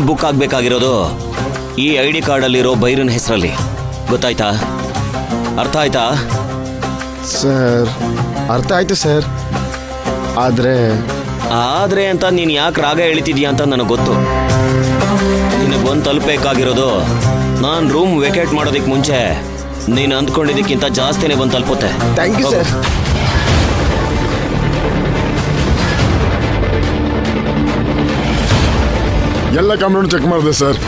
Book ಆಗ್ಬೇಕಾಗಿರೋದು ಈ ID ಕಾರ್ಡಲ್ಲಿರೋ Byron ಹೆಸರಲ್ಲಿ. ಗೊತ್ತಾಯ್ತಾ? ಅರ್ಥ ಆಯ್ತಾ? ಸರ್ ಅರ್ಥ ಆಯ್ತು ಸರ್. ಆದ್ರೆ ಅಂತ ನೀನು ಯಾಕೆ ರಾಗ ಎಳಿತಿದ್ಯಾ ಅಂತ ನನಗೆ ಗೊತ್ತು. ನಿನಗೆ ಬಂದು ತಲುಪಬೇಕಾಗಿರೋದು ನಾನು ರೂಮ್ ವೆಕೇಟ್ ಮಾಡೋದಕ್ಕೆ ಮುಂಚೆ ನೀನು ಅಂದ್ಕೊಂಡಿದ್ದಕ್ಕಿಂತ ಜಾಸ್ತಿನೇ ಬಂದು ತಲುಪುತ್ತೆ. Thank you sir. ಎಲ್ಲ ಕ್ಯಾಮ್ರಾನು ಚೆಕ್ ಮಾಡಿದೆ ಸರ್.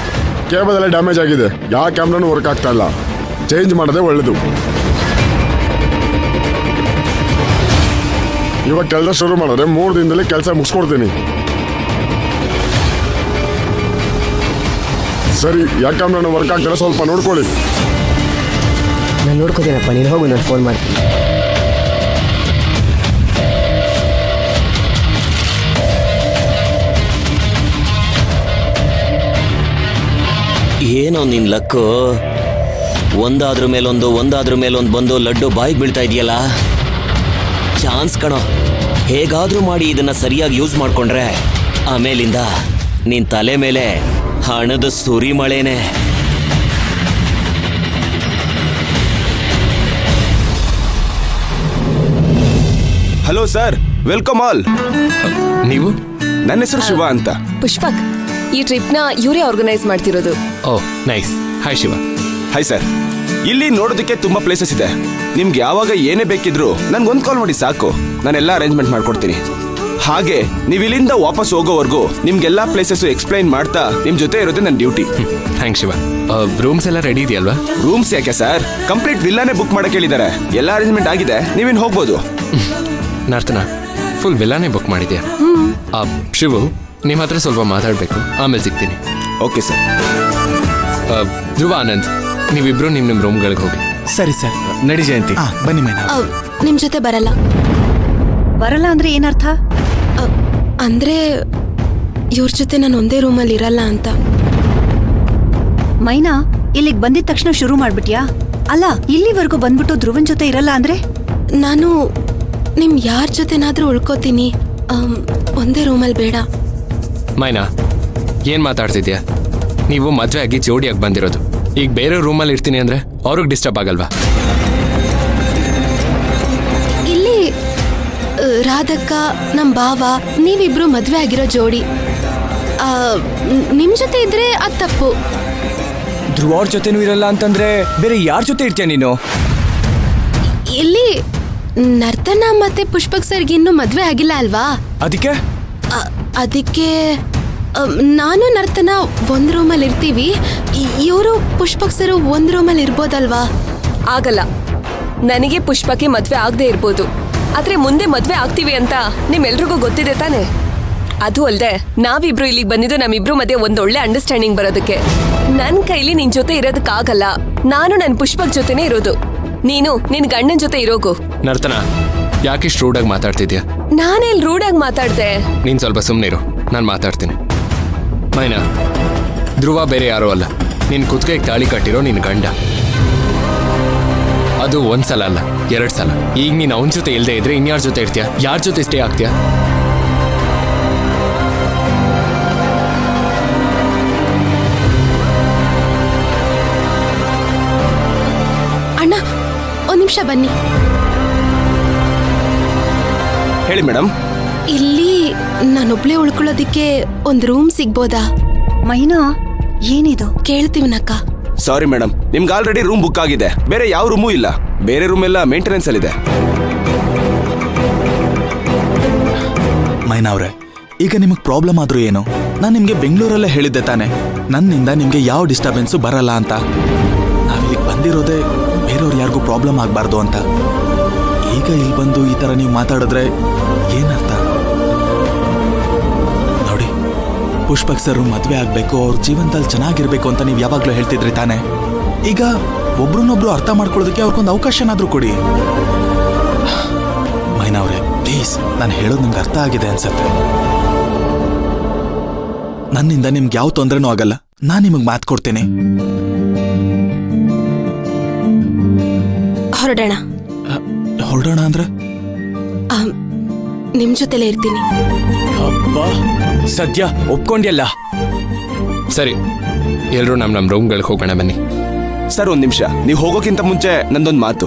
ಕೇಬಲ್ ಎಲ್ಲ ಡ್ಯಾಮೇಜ್ ಆಗಿದೆ. ಯಾವ ಕ್ಯಾಮ್ರಾನು ವರ್ಕ್ ಆಗ್ತಾ ಇಲ್ಲ. ಚೇಂಜ್ ಮಾಡೋದೇ ಒಳ್ಳೇದು. ಇವಾಗ ಕೆಲಸ ಶುರು ಮಾಡಿದ್ರೆ 3 ದಿನದಲ್ಲಿ ಕೆಲಸ ಮುಗಿಸ್ಕೊಡ್ತೀನಿ. ಸರಿ, ಯಾವ ಕ್ಯಾಮ್ರಾನು ವರ್ಕ್ ಆಗ್ತಾರೆ ಸ್ವಲ್ಪ ನೋಡ್ಕೊಳ್ಳಿ. ನಾನು ನೋಡ್ಕೋತೀನಪ್ಪ, ನೀನು ಹೋಗು, ನಾನು ಫೋನ್ ಮಾಡ್ತೀನಿ. ಏನೋ ನಿನ್ ಲಕ್ಕು, ಒಂದಾದ್ರ ಮೇಲೊಂದು ಬಂದು ಲಡ್ಡು ಬಾಯಿಗೆ ಬೀಳ್ತಾ ಇದೆಯಲ್ಲ. ಚಾನ್ಸ್ ಕಣೋ, ಹೇಗಾದ್ರೂ ಮಾಡಿ ಇದನ್ನ ಸರಿಯಾಗಿ ಯೂಸ್ ಮಾಡ್ಕೊಂಡ್ರೆ ಆಮೇಲಿಂದ ನಿನ್ ತಲೆ ಮೇಲೆ ಹಣದ ಸುರಿಮಳೆನೆ. Hello sir, welcome all. ನೀವು? ನನ್ನ ಹೆಸರು ಶಿವ ಅಂತ. ಪುಷ್ಪಕ್, ಈ ಟ್ರಿಪ್ನ ಇವರೇ ಆರ್ಗನೈಸ್ ಮಾಡ್ತಿರೋದು. Oh nice. Hi Shiva. Hi sir. ಇಲ್ಲಿ ನೋಡೋದಕ್ಕೆ ತುಂಬಾ ಪ್ಲೇಸಸ್ ಇದೆ. ನಿಮ್ಗೆ ಯಾವಾಗ ಏನೇ ಬೇಕಿದ್ರು ನನ್ಗೊಂದು ಕಾಲ್ ಮಾಡಿ ಸಾಕು, ನಾನೆಲ್ಲ ಅರೇಂಜ್ಮೆಂಟ್ ಮಾಡ್ಕೊಡ್ತೀನಿ. ಹಾಗೆ ನೀವು ಇಲ್ಲಿಂದ ವಾಪಸ್ ಹೋಗೋವರೆಗೂ ನಿಮ್ಗೆಲ್ಲಾ ಪ್ಲೇಸಸ್ ಎಕ್ಸ್ಪ್ಲೈನ್ ಮಾಡ್ತಾ ನಿಮ್ ಜೊತೆ ಇರೋದೇ ನನ್ನ ಡ್ಯೂಟಿ. ಥ್ಯಾಂಕ್ಸ್ ಶಿವ. ರೂಮ್ಸ್ ಎಲ್ಲ ರೆಡಿ ಇದೆಯಲ್ವಾ? ರೂಮ್ಸ್ ಯಾಕೆ ಸರ್, ಕಂಪ್ಲೀಟ್ ವಿಲ್ಲಾನೇ ಬುಕ್ ಮಾಡಕ್ಕೆ ಹೇಳಿದ್ದಾರೆ. ಎಲ್ಲ ಅರೇಂಜ್ಮೆಂಟ್ ಆಗಿದೆ, ನೀವಿನ್ ಹೋಗ್ಬೋದು. ನರ್ತನ, ಫುಲ್ ವಿಲ್ಲಾನೇ ಬುಕ್ ಮಾಡಿದ್ಯಾ? ಶಿವು, ನಿಮ್ಮ ಹತ್ರ ಸ್ವಲ್ಪ ಮಾತಾಡಬೇಕು, ಆಮೇಲೆ ಸಿಗ್ತೀನಿ. Okay sir. ಧ್ರುವ, ಆನಂದ್, ನೀವಿಬ್ರು ನಿಮ್ಮ ರೂಮ್ಗಳಿಗೆ ಹೋಗಿ. ಸರಿ ಸರ್. ನಡಿ ಜಯಂತಿ. ಬನ್ನಿ ಮೇನಾ. ನಿಮ್ ಜೊತೆ ಬರಲ್ಲ ಅಂದ್ರೆ ಏನರ್ಥ? ಅಂದ್ರೆ ಇವ್ರ ಜೊತೆ ನಾನು ಒಂದೇ ರೂಮಲ್ಲಿ ಇರಲ್ಲ ಅಂತ. ಮೈನಾ, ಇಲ್ಲಿಗೆ ಬಂದಿದ ತಕ್ಷಣ ಶುರು ಮಾಡ್ಬಿಟ್ಯಾ? ಅಲ್ಲ, ಇಲ್ಲಿವರೆಗೂ ಬಂದ್ಬಿಟ್ಟು ಧ್ರುವನ್ ಜೊತೆ ಇರಲ್ಲ ಅಂದ್ರೆ? ನಾನು ನಿಮ್ ಯಾರ ಜೊತೆನಾದ್ರೂ ಉಳ್ಕೋತೀನಿ, ಒಂದೇ ರೂಮಲ್ಲಿ ಬೇಡ. ಮೈನಾ, ಏನ್ ಮಾತಾಡ್ತಿದ್ಯಾ? ನೀವು ಮದ್ವೆ ಆಗಿ ಜೋಡಿಯಾಗಿ ಬಂದಿರೋದು. ಈಗ ಬೇರೆ ರೂಮಲ್ಲಿ ಇರ್ತೀನಿ ಅಂದ್ರೆ ಅವ್ರಿಗೆ ಡಿಸ್ಟರ್ಬ್ ಆಗಲ್ವಾ? ಇಲ್ಲಿ ರಾಧಕ್ಕ, ನಮ್ ಭಾವ, ನೀವಿಬ್ರು ಮದ್ವೆ ಆಗಿರೋ ಜೋಡಿ. ನಿಮ್ ಜೊತೆ ಇದ್ರೆ ಅದ್ ತಪ್ಪು. ಧ್ರುವ ಅವ್ರ ಜೊತೆನೂ ಇರಲ್ಲ ಅಂತಂದ್ರೆ ಬೇರೆ ಯಾರ ಜೊತೆ ಇರ್ತೀಯ ನೀನು? ಇಲ್ಲಿ ನರ್ತನ ಮತ್ತೆ ಪುಷ್ಪಕ್ ಸರ್ಗೆ ಇನ್ನೂ ಮದ್ವೆ ಆಗಿಲ್ಲ ಅಲ್ವಾ? ಅದಕ್ಕೆ ನಾನು ನರ್ತನ ಒಂದ್ ರೂಮಲ್ಲಿ ಇರ್ತೀವಿ. ಇವರು ಪುಷ್ಪಕ್ ಸರ್ ಒಂದ್ ರೂಮಲ್ಲಿ ಇರ್ಬೋದಲ್ವಾ? ಆಗಲ್ಲ. ನನಗೆ ಪುಷ್ಪಕ್ಕೆ ಮದ್ವೆ ಆಗದೆ ಇರ್ಬೋದು, ಆದ್ರೆ ಮುಂದೆ ಮದ್ವೆ ಆಗ್ತೀವಿ ಅಂತ ನಿಮ್ಮೆಲ್ರಿಗೂ ಗೊತ್ತಿದೆ ತಾನೆ. ಅದು ಅಲ್ದೆ ನಾವಿಬ್ರು ಇಲ್ಲಿಗೆ ಬಂದಿದ್ದು ನಮ್ಮಿಬ್ರು ಮಧ್ಯೆ ಒಂದೊಳ್ಳೆ ಅಂಡರ್ಸ್ಟ್ಯಾಂಡಿಂಗ್ ಬರೋದಕ್ಕೆ. ನನ್ ಕೈಲಿ ನಿನ್ ಜೊತೆ ಇರೋದಕ್ಕಾಗಲ್ಲ. ನಾನು ನನ್ ಪುಷ್ಪಕ್ ಜೊತೆನೇ ಇರೋದು. ನೀನು ನಿನ್ ಗಂಡನ್ ಜೊತೆ ಇರೋಗು. ನರ್ತನ, ಯಾಕಿಷ್ಟು ರೂಡಾಗಿ ಮಾತಾಡ್ತಿದ್ಯಾ? ನಾನೆಲ್ ರೂಡಾಗಿ ಮಾತಾಡ್ದೆ? ನೀನ್ ಸ್ವಲ್ಪ ಸುಮ್ಮನಿರು, ನಾನು ಮಾತಾಡ್ತೀನಿ. ಮೈನಾ, ಧ್ರುವ ಬೇರೆ ಯಾರೋ ಅಲ್ಲ, ನಿನ್ ಕುತ್ತಿಗೆಗೆ ತಾಳಿ ಕಟ್ಟಿರೋ ನಿನ್ ಗಂಡ. ಅದು ಒಂದ್ಸಲ ಅಲ್ಲ, 2 ಸಲ. ಈಗ ನೀನ್ ಅವನ ಜೊತೆ ಇಲ್ದೇ ಇದ್ರೆ ಇನ್ಯಾರ ಜೊತೆ ಇರ್ತೀಯ? ಯಾರ ಜೊತೆ ಸ್ಟೇ ಆಗ್ತೀಯ? ಅಣ್ಣ, ಒಂದ್ ನಿಮಿಷ ಬನ್ನಿ. ಹೇಳಿ ಮೇಡಮ್. ಇಲ್ಲಿ ನಾನೊಬ್ಳೆ ಉಳ್ಕೊಳ್ಳೋದಿಕ್ಕೆ ಒಂದ್ ರೂಮ್ ಸಿಗ್ಬೋದಾ? ಮೈನಾ, ಏನಿದು? ಕೇಳ್ತೀವನಕ್ಕ. ಸಾರಿ ಮೇಡಮ್, ನಿಮ್ಗೆ ಆಲ್ರೆಡಿ ರೂಮ್ ಬುಕ್ ಆಗಿದೆ. ಬೇರೆ ಯಾವ ರೂಮೂ ಇಲ್ಲ. ಬೇರೆ ರೂಮ್ ಎಲ್ಲ ಮೇಂಟೆನೆನ್ಸ್ ಅಲ್ಲಿದೆ. ಮೈನಾ ಅವ್ರೆ, ಈಗ ನಿಮಗೆ ಪ್ರಾಬ್ಲಮ್ ಆದ್ರೂ ಏನು? ನಾನು ನಿಮ್ಗೆ ಬೆಂಗಳೂರಲ್ಲೇ ಹೇಳಿದ್ದೆ ತಾನೆ, ನನ್ನಿಂದ ನಿಮ್ಗೆ ಯಾವ ಡಿಸ್ಟರ್ಬೆನ್ಸು ಬರಲ್ಲ ಅಂತ. ನಾವಿಲ್ಲಿಗೆ ಬಂದಿರೋದೇ ಬೇರೆಯವ್ರು ಯಾರಿಗೂ ಪ್ರಾಬ್ಲಮ್ ಆಗಬಾರ್ದು ಅಂತ. ಈಗ ಇಲ್ಲಿ ಬಂದು ಈ ಥರ ನೀವು ಮಾತಾಡಿದ್ರೆ ಏನರ್ಥ? ನೋಡಿ, ಪುಷ್ಪಕ್ ಸರ್ ಮದುವೆ ಆಗಬೇಕು, ಅವ್ರ ಜೀವನದಲ್ಲಿ ಚೆನ್ನಾಗಿರ್ಬೇಕು ಅಂತ ನೀವು ಯಾವಾಗಲೂ ಹೇಳ್ತಿದ್ರಿ ತಾನೆ. ಈಗ ಒಬ್ರನ್ನೊಬ್ರು ಅರ್ಥ ಮಾಡ್ಕೊಳ್ಳೋದಕ್ಕೆ ಅವ್ರಿಗೊಂದು ಅವಕಾಶನಾದ್ರೂ ಕೊಡಿ. ಮೈನಾ ಅವರೇ, ಪ್ಲೀಸ್, ನಾನು ಹೇಳೋದು ನಿಮ್ಗೆ ಅರ್ಥ ಆಗಿದೆ ಅನ್ಸತ್ತೆ. ನನ್ನಿಂದ ನಿಮ್ಗೆ ಯಾವ ತೊಂದರೆನೂ ಆಗಲ್ಲ. ನಾನು ನಿಮಗೆ ಮಾತು ಕೊಡ್ತೇನೆ. ಹೊರಡೋಣ. ಹೊರಡೋಣ ಅಂದ್ರೆ ನಿಮ್ ಜೊತೆಲೇ ಇರ್ತೀನಿ. ಅಬ್ಬಾ, ಸದ್ಯ ಒಪ್ಕೊಂಡ್ಯಲ್ಲ. ಸರಿ ಎಲ್ಲರೂ ನಮ್ಮ ರೂಮ್ಗಳಿಗೆ ಹೋಗೋಣ ಬನ್ನಿ. ಸರ್ ಒಂದ್ ನಿಮಿಷ, ನೀವು ಹೋಗೋಕ್ಕಿಂತ ಮುಂಚೆ ನಂದೊಂದು ಮಾತು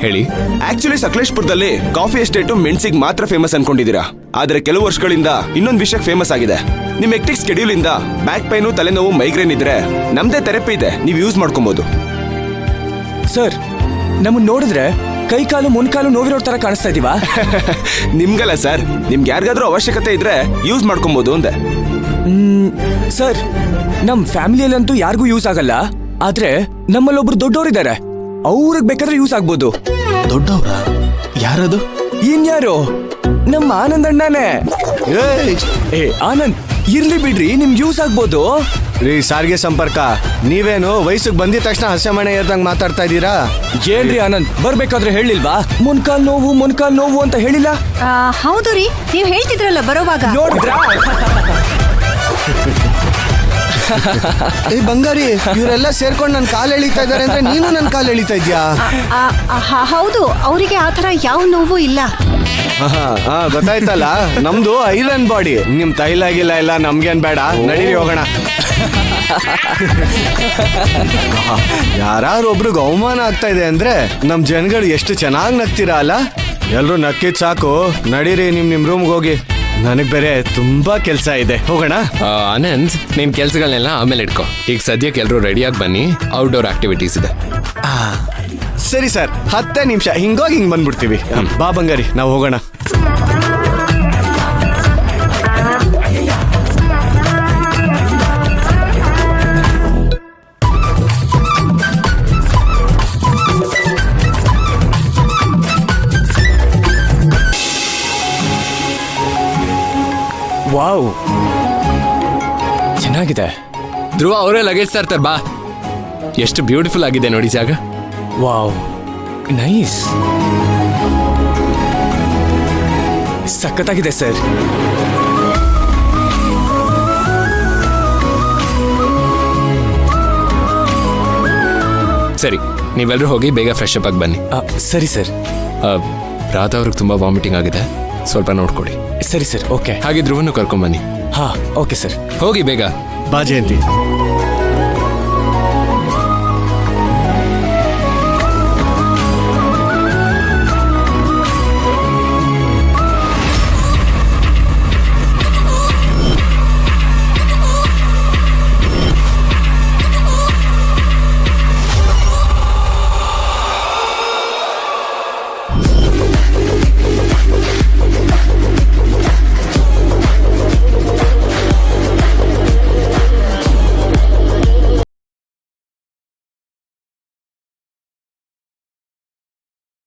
ಹೇಳಿ. ಆಕ್ಚುಲಿ ಸಕಲೇಶ್ಪುರದಲ್ಲಿ ಕಾಫಿ ಎಸ್ಟೇಟು ಮೆಣಸಿಗೆ ಮಾತ್ರ ಫೇಮಸ್ ಅನ್ಕೊಂಡಿದ್ದೀರಾ, ಆದ್ರೆ ಕೆಲವು ವರ್ಷಗಳಿಂದ ಇನ್ನೊಂದು ವಿಷಯಕ್ಕೆ ಫೇಮಸ್ ಆಗಿದೆ. ನಿಮ್ ಎಕ್ಟಿಕ್ ಸ್ಕೆಡ್ಯೂಲ್ ಇಂದ ಬ್ಯಾಕ್ ಪೈನು, ತಲೆನೋವು, ಮೈಗ್ರೇನ್ ಇದ್ರೆ ನಮ್ದೇ ಥೆರಪಿ ಇದೆ, ನೀವು ಯೂಸ್ ಮಾಡ್ಕೊಬಹುದು. ಸರ್ ನಮ್ಮನ್ನ ನೋಡಿದ್ರೆ ಕೈ ಕಾಲು ಮೊಣಕಾಲು ನೋವಿರೋ ತರ ಕಾಣಿಸ್ತಾ ಇದೀವಾ? ನಿಮ್ಗಲ್ಲ ಸರ್, ನಿಮ್ಗೆ ಯಾರಿಗಾದ್ರೂ ಅವಶ್ಯಕತೆ ಇದ್ರೆ ಯೂಸ್ ಮಾಡ್ಕೊಬಹುದು ಅಂದೆ. ಸರ್ ನಮ್ ಫ್ಯಾಮಿಲಿಯಲ್ಲಂತೂ ಯಾರಿಗೂ ಯೂಸ್ ಆಗಲ್ಲ, ಆದ್ರೆ ನಮ್ಮಲ್ಲೊಬ್ರು ದೊಡ್ಡವರಿದ್ದಾರೆ, ಅವ್ರಿಗೆ ಬೇಕಾದ್ರೆ ಯೂಸ್ ಆಗ್ಬೋದು. ದೊಡ್ಡವ್ರ? ಯಾರದು? ಇನ್ಯಾರು? ನಮ್ಮ ಆನಂದ್ ಅಣ್ಣನೇ. ಏ ಆನಂದ್ ಇರ್ಲಿ ಬಿಡ್ರಿ, ನಿಮ್ಗೆ ಯೂಸ್ ಆಗ್ಬೋದು. ರೀ ಸಾರಿಗೆ ಸಂಪರ್ಕ, ನೀವೇನು ವಯಸ್ಸಿಗೆ ಬಂದಿದ ತಕ್ಷಣ ಹಸೆಮಣೆ ಏರ್ದಂಗ್ ಮಾತಾಡ್ತಾ ಇದ್ದೀರಾ? ಏನ್ರಿ ಆನಂದ್, ಬರ್ಬೇಕಾದ್ರೆ ಹೇಳಿಲ್ವಾ ಮೊಣಕಾಲ್ ನೋವು ಅಂತ ಹೇಳಿಲ್ಲ? ಹೌದು ರೀ, ನೀವ್ ಹೇಳ್ತಿದ್ರಲ್ಲ ಬರೋವಾಗ. ನೋಡಿದ್ರಾ? ಏ ಬಂಗಾರಿ, ಇವರೆಲ್ಲ ಸೇರ್ಕೊಂಡು ನನ್ನ ಕಾಲು ಎಳಿತಾ ಇದಾರೆ ಅಂದ್ರೆ ನೀನು ನನ್ನ ಕಾಲು ಎಳಿತಾ ಇದ್ಯಾ? ಹೌದು, ಅವರಿಗೆ ಆತರ ಯಾವ ನೋವು ಇಲ್ಲ. ಗೊತ್ತಾಯ್ತಲ್ಲ, ನಮ್ದು ಐರನ್ ಬಾಡಿ. ನಿಮ್ ತೈಲ ಗಿಲ್ಲ ಎಲ್ಲ ನಮ್ಗೇನ್ ಬೇಡ, ನಡೀರಿ ಹೋಗೋಣ. ಯಾರೊಬ್ರಿಗೆ ಅವಮಾನ ಆಗ್ತಾ ಇದೆ ಅಂದ್ರೆ ನಮ್ ಜನಗಳು ಎಷ್ಟು ಚೆನ್ನಾಗಿ ನಗ್ತೀರಾ ಅಲ್ಲ? ಎಲ್ರು ನಕ್ಕಿದ್ ಸಾಕು, ನಡೀರಿ ನಿಮ್ ರೂಮ್ಗೆ ಹೋಗಿ. ನನಗ್ ಬೇರೆ ತುಂಬಾ ಕೆಲ್ಸ ಇದೆ, ಹೋಗೋಣ. ಆನಂದ್, ನಿನ್ ಕೆಲ್ಸಗಳನ್ನೆಲ್ಲ ಆಮೇಲೆ ಇಟ್ಕೋ. ಈಗ ಸದ್ಯಕ್ಕೆ ಎಲ್ಲರೂ ರೆಡಿಯಾಗಿ ಬನ್ನಿ, ಔಟ್ಡೋರ್ ಆಕ್ಟಿವಿಟೀಸ್ ಇದೆ. ಸರಿ ಸರ್, 10 ನಿಮಿಷ ಹಿಂಗೋಗಿ ಹಿಂಗ್ ಬಂದ್ಬಿಡ್ತೀವಿ. ಬಾ ಬಂಗಾರಿ, ನಾವು ಹೋಗೋಣ. ವಾವ್, ಚೆನ್ನಾಗಿದೆ. ಧ್ರುವ ಅವರೇ ಲಗೇಜ್ ತರ್ತಾರೆ, ಬಾ. ಎಷ್ಟು ಬ್ಯೂಟಿಫುಲ್ ಆಗಿದೆ ನೋಡಿ ಜಾಗ. ವಾವ್, ನೈಸ್, ಸಖತ್ತಾಗಿದೆ ಸರ್. ಸರಿ, ನೀವೆಲ್ಲರೂ ಹೋಗಿ ಬೇಗ ಫ್ರೆಶ್ ಅಪ್ ಆಗಿ ಬನ್ನಿ. ಸರಿ ಸರ್. ರಾಧಾ ಅವ್ರಿಗೆ ತುಂಬಾ ವಾಮಿಟಿಂಗ್ ಆಗಿದೆ, ಸ್ವಲ್ಪ ನೋಡ್ಕೊಡಿ. ಸರಿ ಸರ್, ಓಕೆ. ಹಾಗೆ ಧ್ರುವನ್ನು ಕರ್ಕೊಂಡ್ ಬನ್ನಿ. ಹಾ, ಓಕೆ ಸರ್. ಹೋಗಿ ಬೇಗ. ಬಾ ಜಯಂತಿ.